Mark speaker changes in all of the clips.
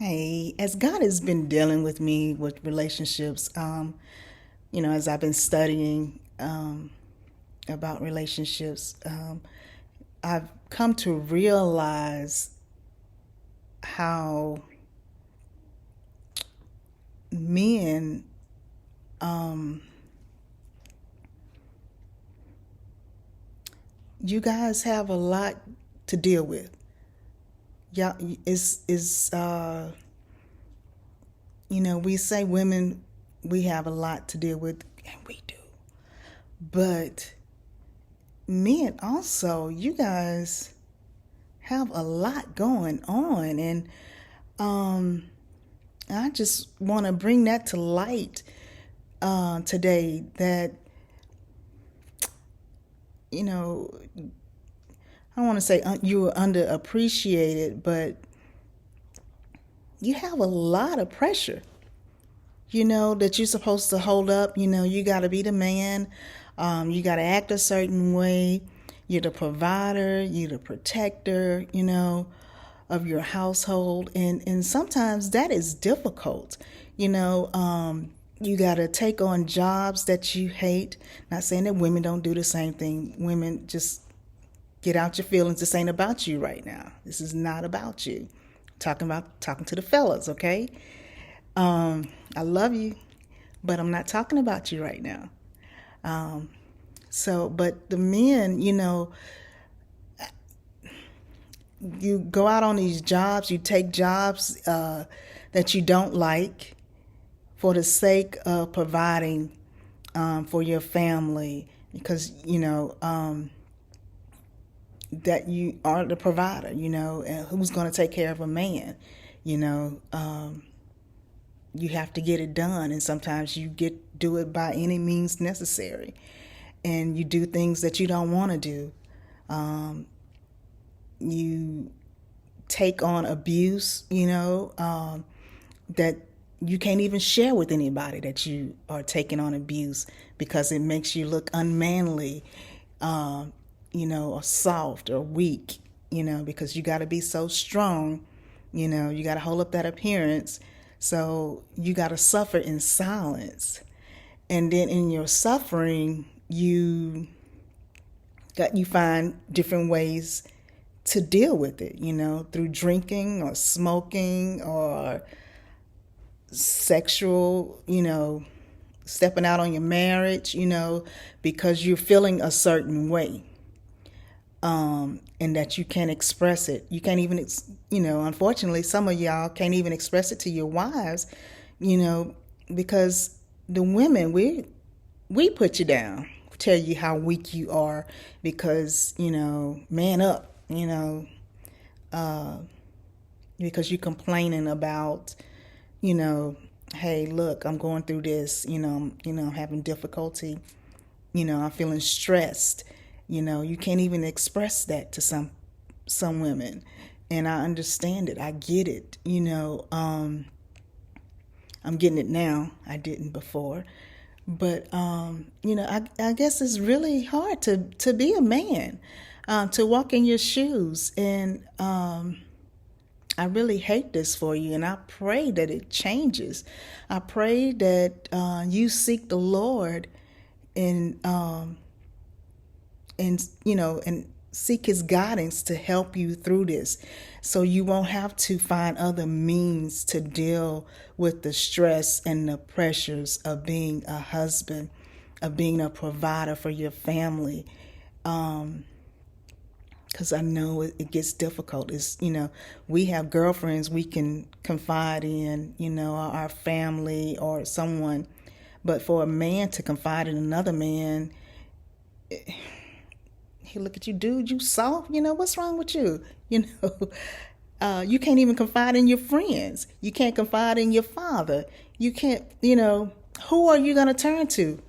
Speaker 1: Hey, as God has been dealing with me with relationships, as I've been studying about relationships, I've come to realize how men, you guys have a lot to deal with. Yeah, we say women, we have a lot to deal with, and we do. But men also, you guys have a lot going on, and um, I just want to bring that to light today. That you know, I don't want to say you are underappreciated, but you have a lot of pressure. That you're supposed to hold up. You got to be the man. You got to act a certain way. You're the provider. You're the protector. Of your household, and sometimes that is difficult. You got to take on jobs that you hate. Not saying that women don't do the same thing. Women, just get out your feelings. This ain't about you right now. This is not about you. Talking to the fellas, okay? I love you, but I'm not talking about you right now. But the men, you go out on these jobs, you take jobs that you don't like for the sake of providing for your family, because that you are the provider, and who's going to take care of a man. you know um, you have to get it done, and sometimes you do it by any means necessary, and you do things that you don't want to do. You take on abuse, that you can't even share with anybody, that you are taking on abuse, because it makes you look unmanly, or soft or weak, because you got to be so strong, you got to hold up that appearance. So you got to suffer in silence. And then in your suffering, you find different ways to deal with it, through drinking or smoking or sexual, stepping out on your marriage, because you're feeling a certain way, and that you can't express it. You can't even, unfortunately, some of y'all can't even express it to your wives, because the women, we put you down, tell you how weak you are, because, man up, because you're complaining about, hey, look, I'm going through this, I'm having difficulty, I'm feeling stressed. You can't even express that to some women. And I understand it. I get it. I'm getting it now. I didn't before. But, I guess it's really hard to be a man, to walk in your shoes. And I really hate this for you, and I pray that it changes. I pray that you seek the Lord, and and seek His guidance to help you through this, so you won't have to find other means to deal with the stress and the pressures of being a husband, of being a provider for your family. Because I know it gets difficult. We have girlfriends we can confide in, our family or someone. But for a man to confide in another man, he look at you, dude, you soft. What's wrong with you? You can't even confide in your friends. You can't confide in your father. You can't, who are you going to turn to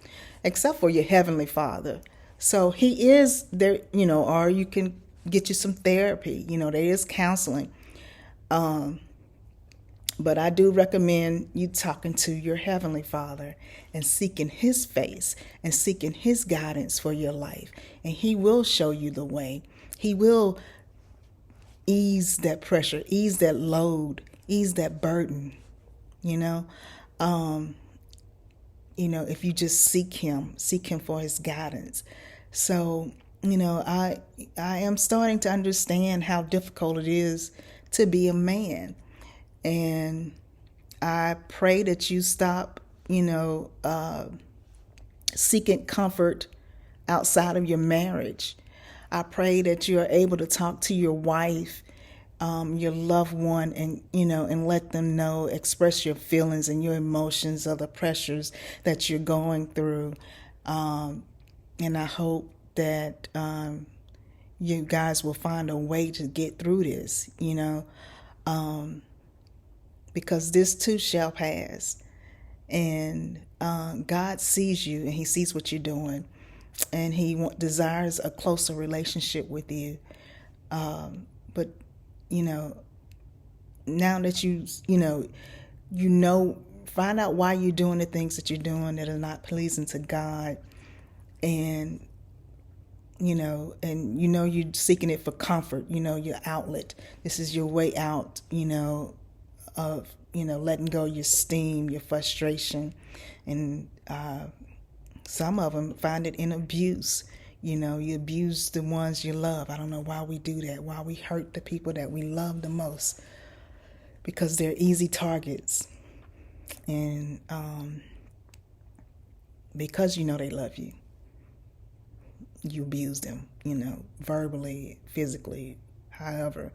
Speaker 1: except for your heavenly Father? So He is there, or you can get you some therapy. There is counseling. But I do recommend you talking to your Heavenly Father and seeking His face and seeking His guidance for your life. And He will show you the way. He will ease that pressure, ease that load, ease that burden, you know. If you just seek him for his guidance. So, I am starting to understand how difficult it is to be a man. And I pray that you stop, seeking comfort outside of your marriage. I pray that you are able to talk to your wife, your loved one, and let them know, express your feelings and your emotions of the pressures that you're going through. And I hope that you guys will find a way to get through this, because this too shall pass. And God sees you, and he sees what you're doing, and he desires a closer relationship with you. But now that find out why you're doing the things that you're doing that are not pleasing to God, and you're seeking it for comfort, your outlet. This is your way out, of letting go your steam, your frustration. And some of them find it in abuse. You abuse the ones you love. I don't know why we do that, why we hurt the people that we love the most, because they're easy targets. And because they love you, you abuse them, verbally, physically, however,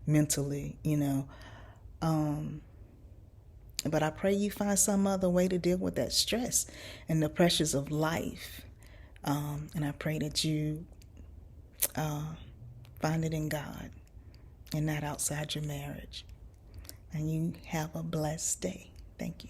Speaker 1: mentally, But I pray you find some other way to deal with that stress and the pressures of life. And I pray that you find it in God and not outside your marriage. And you have a blessed day. Thank you.